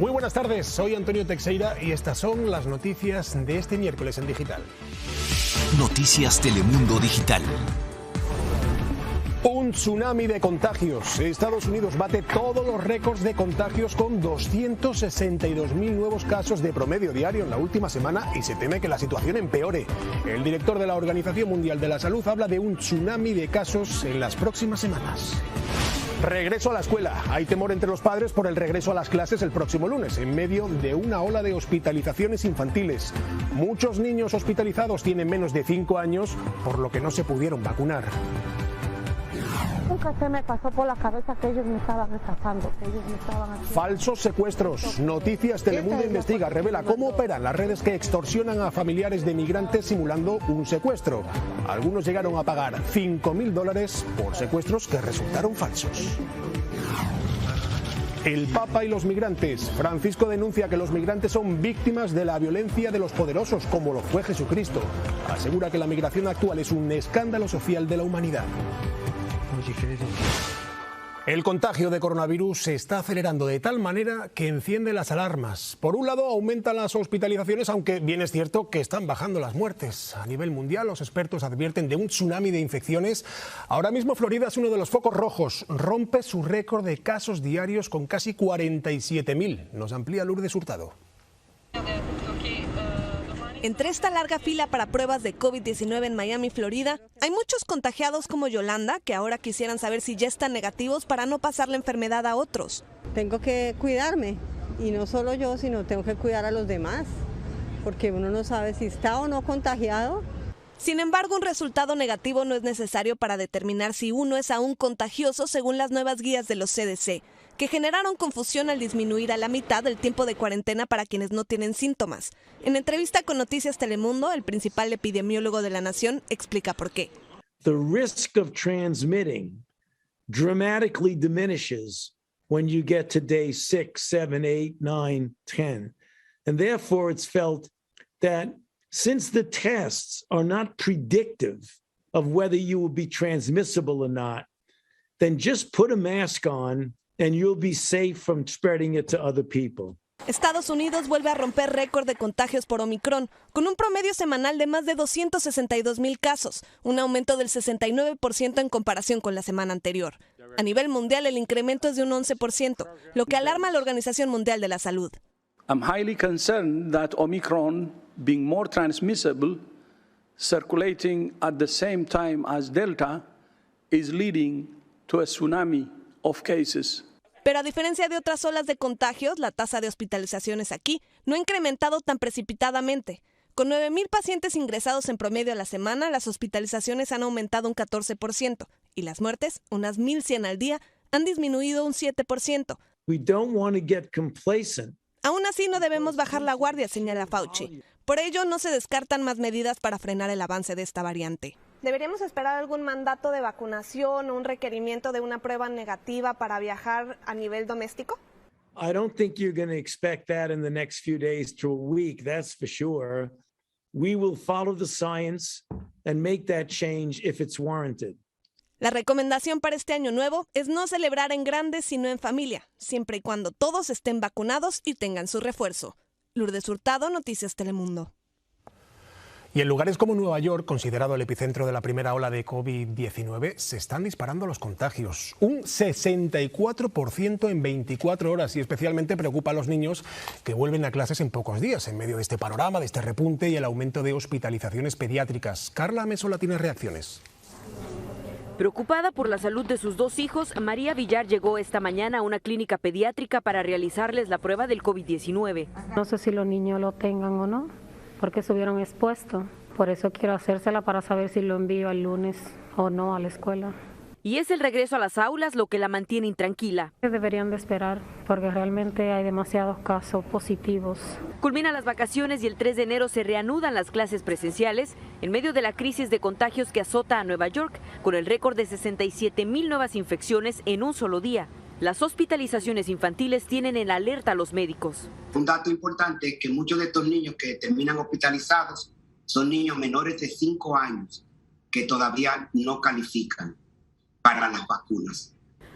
Muy buenas tardes, soy Antonio Teixeira y estas son las noticias de este miércoles en Digital. Noticias Telemundo Digital. Un tsunami de contagios. Estados Unidos bate todos los récords de contagios con 262.000 nuevos casos de promedio diario en la última semana y se teme que la situación empeore. El director de la Organización Mundial de la Salud habla de un tsunami de casos en las próximas semanas. Regreso a la escuela. Hay temor entre los padres por el regreso a las clases el próximo lunes, en medio de una ola de hospitalizaciones infantiles. Muchos niños hospitalizados tienen menos de 5 años, por lo que no se pudieron vacunar. Nunca se me pasó por la cabeza que ellos me estaban estafando, que ellos me estaban haciendo. Falsos secuestros. Noticias Telemundo investiga, revela cómo operan las redes que extorsionan a familiares de migrantes simulando un secuestro. Algunos llegaron a pagar $5.000 por secuestros que resultaron falsos. El Papa y los migrantes. Francisco denuncia que los migrantes son víctimas de la violencia de los poderosos, como lo fue Jesucristo. Asegura que la migración actual es un escándalo social de la humanidad. El contagio de coronavirus se está acelerando de tal manera que enciende las alarmas. Por un lado, aumentan las hospitalizaciones, aunque bien es cierto que están bajando las muertes. A nivel mundial, los expertos advierten de un tsunami de infecciones. Ahora mismo, Florida es uno de los focos rojos. Rompe su récord de casos diarios con casi 47.000. Nos amplía Lourdes Hurtado. Entre esta larga fila para pruebas de COVID-19 en Miami, Florida, hay muchos contagiados como Yolanda que ahora quisieran saber si ya están negativos para no pasar la enfermedad a otros. Tengo que cuidarme y no solo yo, sino tengo que cuidar a los demás, porque uno no sabe si está o no contagiado. Sin embargo, un resultado negativo no es necesario para determinar si uno es aún contagioso según las nuevas guías de los CDC, que generaron confusión al disminuir a la mitad el tiempo de cuarentena para quienes no tienen síntomas. En entrevista con Noticias Telemundo, el principal epidemiólogo de la nación explica por qué. The risk of transmitting dramatically diminishes when you get to day 6, 7, 8, 9, 10. And therefore it's felt that since the tests are not predictive of whether you will be transmissible or not, then just put a mask on and you'll be safe from spreading it to other people. Estados Unidos vuelve a romper récord de contagios por Omicron, con un promedio semanal de más de 262.000 casos, un aumento del 69% en comparación con la semana anterior. A nivel mundial, el incremento es de un 11%, lo que alarma a la Organización Mundial de la Salud. I'm highly concerned that Omicron, being more transmissible, circulating at the same time as Delta, is leading to a tsunami of cases. Pero a diferencia de otras olas de contagios, la tasa de hospitalizaciones aquí no ha incrementado tan precipitadamente. Con 9.000 pacientes ingresados en promedio a la semana, las hospitalizaciones han aumentado un 14% y las muertes, unas 1.100 al día, han disminuido un 7%. We don't want to get complacent. Aún así, no debemos bajar la guardia, señala Fauci. Por ello, no se descartan más medidas para frenar el avance de esta variante. ¿Deberíamos esperar algún mandato de vacunación o un requerimiento de una prueba negativa para viajar a nivel doméstico? I don't think you're going to expect that in the next few days to a week, that's for sure. We will follow the science and make that change if it's warranted. La recomendación para este año nuevo es no celebrar en grande sino en familia, siempre y cuando todos estén vacunados y tengan su refuerzo. Lourdes Hurtado, Noticias Telemundo. Y en lugares como Nueva York, considerado el epicentro de la primera ola de COVID-19, se están disparando los contagios. Un 64% en 24 horas y especialmente preocupa a los niños que vuelven a clases en pocos días, en medio de este panorama, de este repunte y el aumento de hospitalizaciones pediátricas. Carla Mesola tiene reacciones. Preocupada por la salud de sus dos hijos, María Villar llegó esta mañana a una clínica pediátrica para realizarles la prueba del COVID-19. No sé si los niños lo tengan o no, porque estuvieron expuestos. Por eso quiero hacérsela para saber si lo envío el lunes o no a la escuela. Y es el regreso a las aulas lo que la mantiene intranquila. Deberían de esperar, porque realmente hay demasiados casos positivos. Culminan las vacaciones y el 3 de enero se reanudan las clases presenciales en medio de la crisis de contagios que azota a Nueva York, con el récord de 67.000 nuevas infecciones en un solo día. Las hospitalizaciones infantiles tienen en alerta a los médicos. Un dato importante es que muchos de estos niños que terminan hospitalizados son niños menores de 5 años que todavía no califican para las vacunas.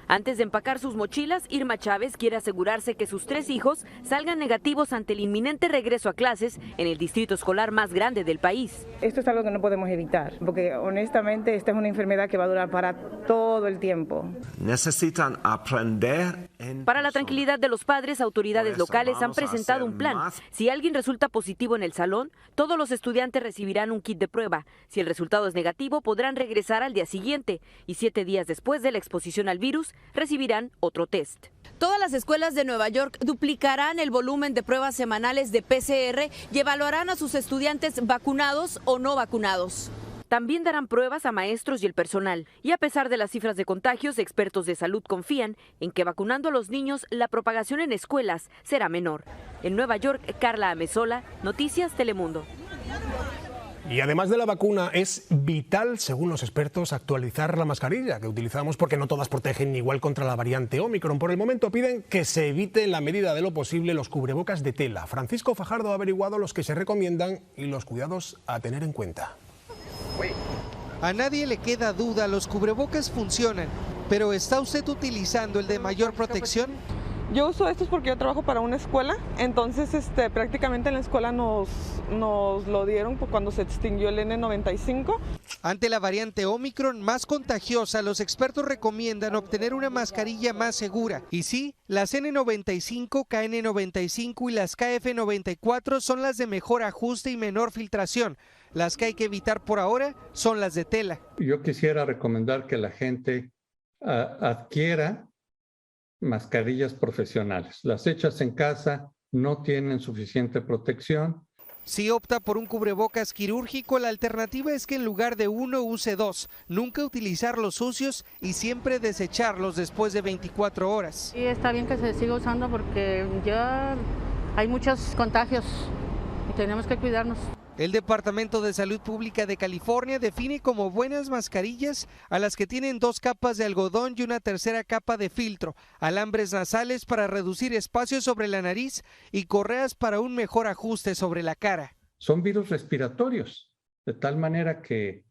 Antes de empacar sus mochilas, Irma Chávez quiere asegurarse que sus 3 hijos salgan negativos ante el inminente regreso a clases en el distrito escolar más grande del país. Esto es algo que no podemos evitar, porque honestamente esta es una enfermedad que va a durar para todo el tiempo. Necesitan aprender. Para la tranquilidad de los padres, autoridades locales han presentado un plan. Si alguien resulta positivo en el salón, todos los estudiantes recibirán un kit de prueba. Si el resultado es negativo, podrán regresar al día siguiente y 7 días después de la exposición al virus, recibirán otro test. Todas las escuelas de Nueva York duplicarán el volumen de pruebas semanales de PCR y evaluarán a sus estudiantes vacunados o no vacunados. También darán pruebas a maestros y el personal. Y a pesar de las cifras de contagios, expertos de salud confían en que vacunando a los niños, la propagación en escuelas será menor. En Nueva York, Carla Amezola, Noticias Telemundo. Y además de la vacuna, es vital, según los expertos, actualizar la mascarilla que utilizamos porque no todas protegen igual contra la variante Omicron. Por el momento piden que se evite en la medida de lo posible los cubrebocas de tela. Francisco Fajardo ha averiguado los que se recomiendan y los cuidados a tener en cuenta. A nadie le queda duda, los cubrebocas funcionan, pero ¿está usted utilizando el de mayor protección? Yo uso estos porque yo trabajo para una escuela, entonces prácticamente en la escuela nos lo dieron cuando se extinguió el N95. Ante la variante Omicron más contagiosa, los expertos recomiendan obtener una mascarilla más segura. Y sí, las N95, KN95 y las KF94 son las de mejor ajuste y menor filtración. Las que hay que evitar por ahora son las de tela. Yo quisiera recomendar que la gente adquiera mascarillas profesionales. Las hechas en casa no tienen suficiente protección. Si opta por un cubrebocas quirúrgico, la alternativa es que en lugar de uno use 2. Nunca utilizar los sucios y siempre desecharlos después de 24 horas. Sí, está bien que se siga usando porque ya hay muchos contagios y tenemos que cuidarnos. El Departamento de Salud Pública de California define como buenas mascarillas a las que tienen 2 capas de algodón y una tercera capa de filtro, alambres nasales para reducir espacio sobre la nariz y correas para un mejor ajuste sobre la cara. Son virus respiratorios, de tal manera que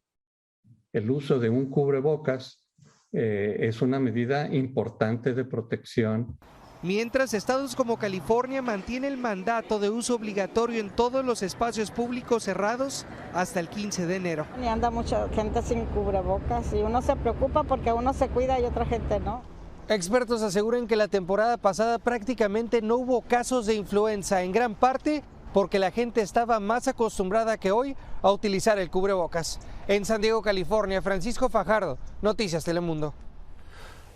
el uso de un cubrebocas es una medida importante de protección. Mientras, estados como California mantiene el mandato de uso obligatorio en todos los espacios públicos cerrados hasta el 15 de enero. Y anda mucha gente sin cubrebocas y uno se preocupa porque uno se cuida y otra gente no. Expertos aseguran que la temporada pasada prácticamente no hubo casos de influenza, en gran parte porque la gente estaba más acostumbrada que hoy a utilizar el cubrebocas. En San Diego, California, Francisco Fajardo, Noticias Telemundo.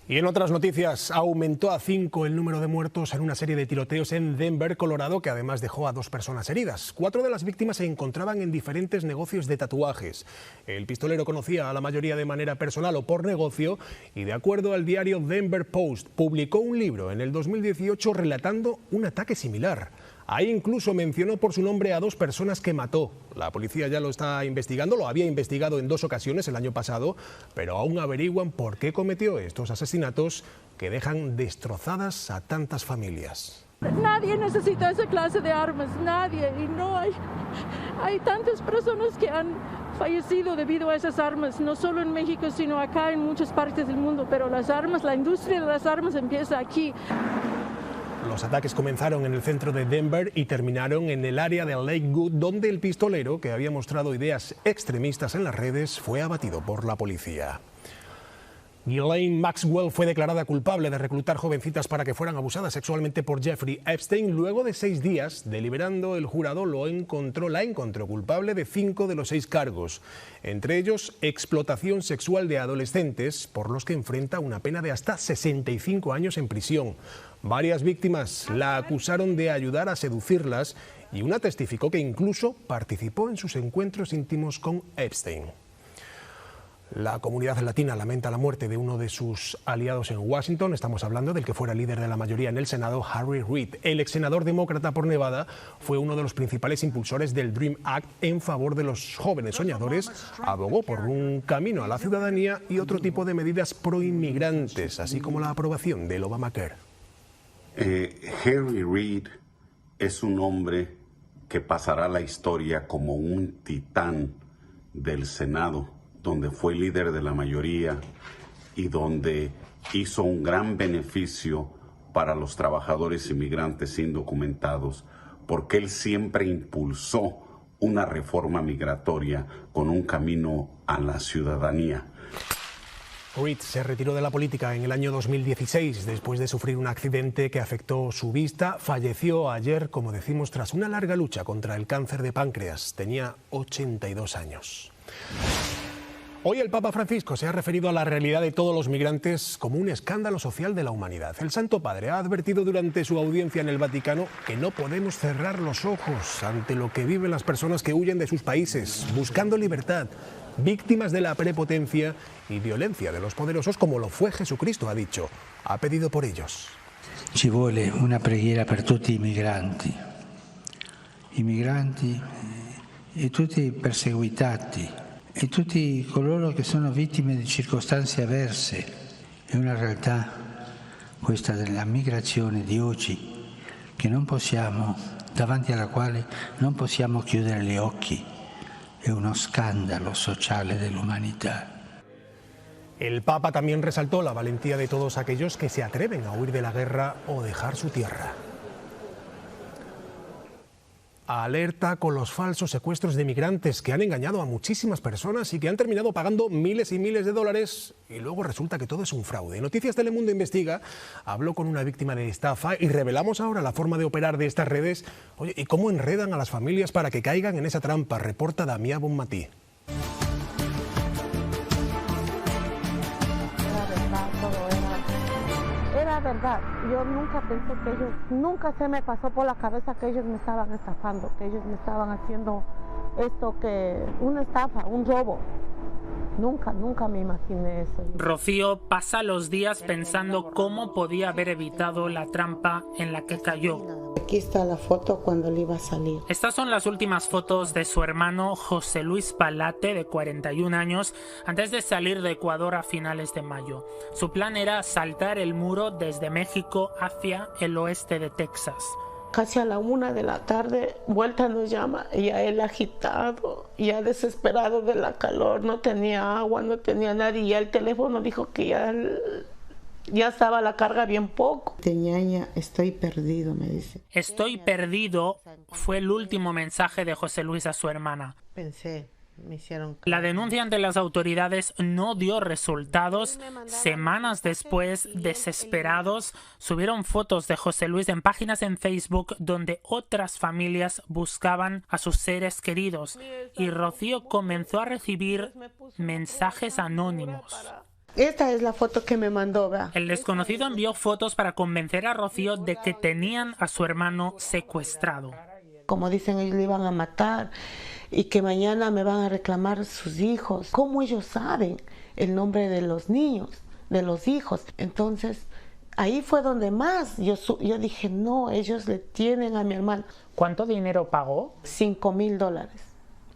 Y en otras noticias, aumentó a 5 el número de muertos en una serie de tiroteos en Denver, Colorado, que además dejó a 2 personas heridas. 4 de las víctimas se encontraban en diferentes negocios de tatuajes. El pistolero conocía a la mayoría de manera personal o por negocio y, de acuerdo al diario Denver Post, publicó un libro en el 2018 relatando un ataque similar. Ahí incluso mencionó por su nombre a 2 personas que mató. La policía ya lo está investigando, lo había investigado en 2 ocasiones el año pasado, pero aún averiguan por qué cometió estos asesinatos que dejan destrozadas a tantas familias. Nadie necesita esa clase de armas, nadie, y no hay tantas personas que han fallecido debido a esas armas, no solo en México, sino acá en muchas partes del mundo, pero las armas, la industria de las armas empieza aquí. Los ataques comenzaron en el centro de Denver y terminaron en el área de Lakewood, donde el pistolero, que había mostrado ideas extremistas en las redes, fue abatido por la policía. Ghislaine Maxwell fue declarada culpable de reclutar jovencitas para que fueran abusadas sexualmente por Jeffrey Epstein. Luego de 6 días, deliberando, el jurado la encontró culpable de 5 de los 6 cargos, entre ellos explotación sexual de adolescentes, por los que enfrenta una pena de hasta 65 años en prisión. Varias víctimas la acusaron de ayudar a seducirlas y una testificó que incluso participó en sus encuentros íntimos con Epstein. La comunidad latina lamenta la muerte de uno de sus aliados en Washington. Estamos hablando del que fuera líder de la mayoría en el Senado, Harry Reid. El ex senador demócrata por Nevada fue uno de los principales impulsores del Dream Act en favor de los jóvenes soñadores. Abogó por un camino a la ciudadanía y otro tipo de medidas proinmigrantes, así como la aprobación del Obamacare. Harry Reid es un hombre que pasará a la historia como un titán del Senado, donde fue líder de la mayoría y donde hizo un gran beneficio para los trabajadores inmigrantes indocumentados, porque él siempre impulsó una reforma migratoria con un camino a la ciudadanía. Reed se retiró de la política en el año 2016 después de sufrir un accidente que afectó su vista. Falleció ayer, como decimos, tras una larga lucha contra el cáncer de páncreas. Tenía 82 años. Hoy el Papa Francisco se ha referido a la realidad de todos los migrantes como un escándalo social de la humanidad. El Santo Padre ha advertido durante su audiencia en el Vaticano que no podemos cerrar los ojos ante lo que viven las personas que huyen de sus países, buscando libertad, víctimas de la prepotencia y violencia de los poderosos, como lo fue Jesucristo, ha dicho. Ha pedido por ellos. Ci vuole una preghiera per tutti i migranti e tutti i perseguitati e tutti coloro che sono vittime di circostanze avverse. È una realtà, questa della migrazione di oggi, che non possiamo, davanti alla quale non possiamo chiudere gli occhi. È uno scandalo sociale dell'umanità. El Papa también resaltó la valentía de todos aquellos que se atreven a huir de la guerra o dejar su tierra. Alerta con los falsos secuestros de migrantes que han engañado a muchísimas personas y que han terminado pagando miles y miles de dólares y luego resulta que todo es un fraude. Noticias Telemundo Investiga habló con una víctima de estafa y revelamos ahora la forma de operar de estas redes. Oye, ¿y cómo enredan a las familias para que caigan en esa trampa? Reporta Damián Bonmatí. Era verdad, yo nunca pensé que ellos, nunca se me pasó por la cabeza que ellos me estaban estafando, que ellos me estaban haciendo esto, que una estafa, un robo. Nunca me imaginé eso. Rocío pasa los días pensando cómo podía haber evitado la trampa en la que cayó. Aquí está la foto cuando le iba a salir. Estas son las últimas fotos de su hermano José Luis Palate, de 41 años, antes de salir de Ecuador a finales de mayo. Su plan era saltar el muro desde México hacia el oeste de Texas. Casi a la 1 de la tarde, Vuelta nos llama, y a él agitado, ya desesperado de la calor, no tenía agua, no tenía nadie, y el teléfono dijo que ya estaba la carga bien poco. Ñaña, estoy perdido, me dice. Estoy perdido fue el último mensaje de José Luis a su hermana. Pensé. La denuncia ante las autoridades no dio resultados. Semanas después, desesperados, subieron fotos de José Luis en páginas en Facebook donde otras familias buscaban a sus seres queridos y Rocío comenzó a recibir mensajes anónimos. Esta es la foto que me mandó, ¿verdad? El desconocido envió fotos para convencer a Rocío de que tenían a su hermano secuestrado. Como dicen, ellos le iban a matar y que mañana me van a reclamar sus hijos. ¿Cómo ellos saben el nombre de los niños, de los hijos? Entonces, ahí fue donde más yo dije, no, ellos le tienen a mi hermano. ¿Cuánto dinero pagó? $5,000.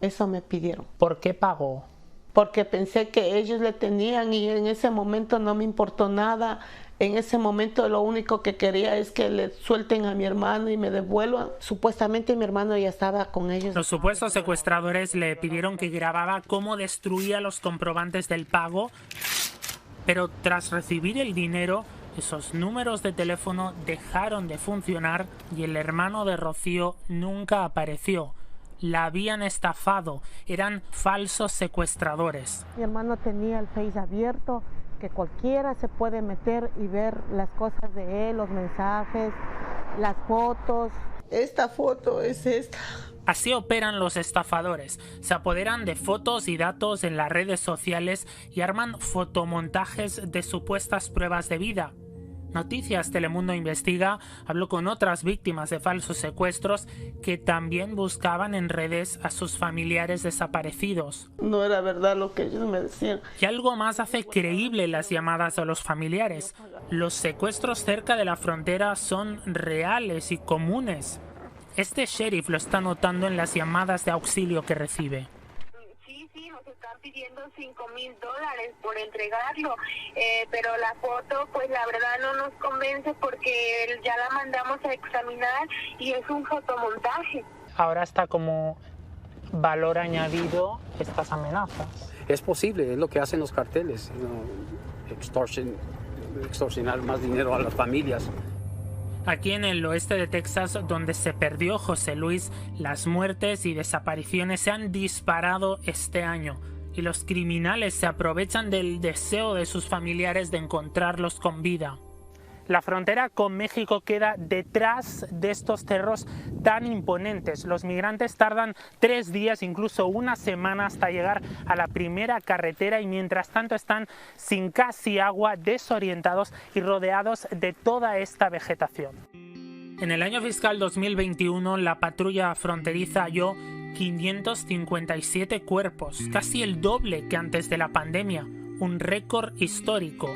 Eso me pidieron. ¿Por qué pagó? Porque pensé que ellos le tenían y en ese momento no me importó nada. En ese momento lo único que quería es que le suelten a mi hermano y me devuelvan. Supuestamente mi hermano ya estaba con ellos. Los supuestos secuestradores le pidieron que grabara cómo destruía los comprobantes del pago, pero tras recibir el dinero, esos números de teléfono dejaron de funcionar y el hermano de Rocío nunca apareció. La habían estafado, eran falsos secuestradores. Mi hermano tenía el Face abierto, que cualquiera se puede meter y ver las cosas de él, los mensajes, las fotos. Esta foto es esta. Así operan los estafadores. Se apoderan de fotos y datos en las redes sociales y arman fotomontajes de supuestas pruebas de vida. Noticias Telemundo Investiga habló con otras víctimas de falsos secuestros que también buscaban en redes a sus familiares desaparecidos. No era verdad lo que ellos me decían. Y algo más hace creíble las llamadas a los familiares. Los secuestros cerca de la frontera son reales y comunes. Este sheriff lo está notando en las llamadas de auxilio que recibe. Sí, nos están pidiendo $5,000 por entregarlo, pero la foto, pues la verdad no nos convence porque ya la mandamos a examinar y es un fotomontaje. Ahora está como valor añadido estas amenazas. Es posible, es lo que hacen los carteles, extortion, extorsionar más dinero a las familias. Aquí en el oeste de Texas, donde se perdió José Luis, las muertes y desapariciones se han disparado este año y los criminales se aprovechan del deseo de sus familiares de encontrarlos con vida. La frontera con México queda detrás de estos cerros tan imponentes. Los migrantes tardan 3 días, incluso una semana, hasta llegar a la primera carretera y mientras tanto están sin casi agua, desorientados y rodeados de toda esta vegetación. En el año fiscal 2021, la patrulla fronteriza halló 557 cuerpos, casi el doble que antes de la pandemia, un récord histórico.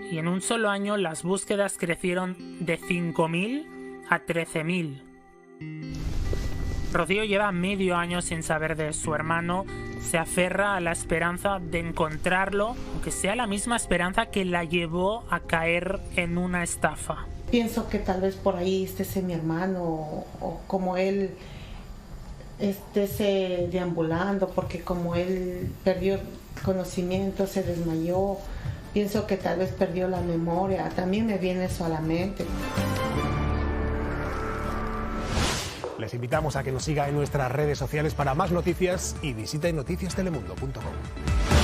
Y en un solo año las búsquedas crecieron de 5.000 a 13.000. Rocío lleva medio año sin saber de su hermano. Se aferra a la esperanza de encontrarlo, aunque sea la misma esperanza que la llevó a caer en una estafa. Pienso que tal vez por ahí esté mi hermano o como él esté deambulando, porque como él perdió conocimiento, se desmayó. Pienso que tal vez perdió la memoria. También me viene eso a la mente. Les invitamos a que nos siga en nuestras redes sociales para más noticias y visiten noticiastelemundo.com.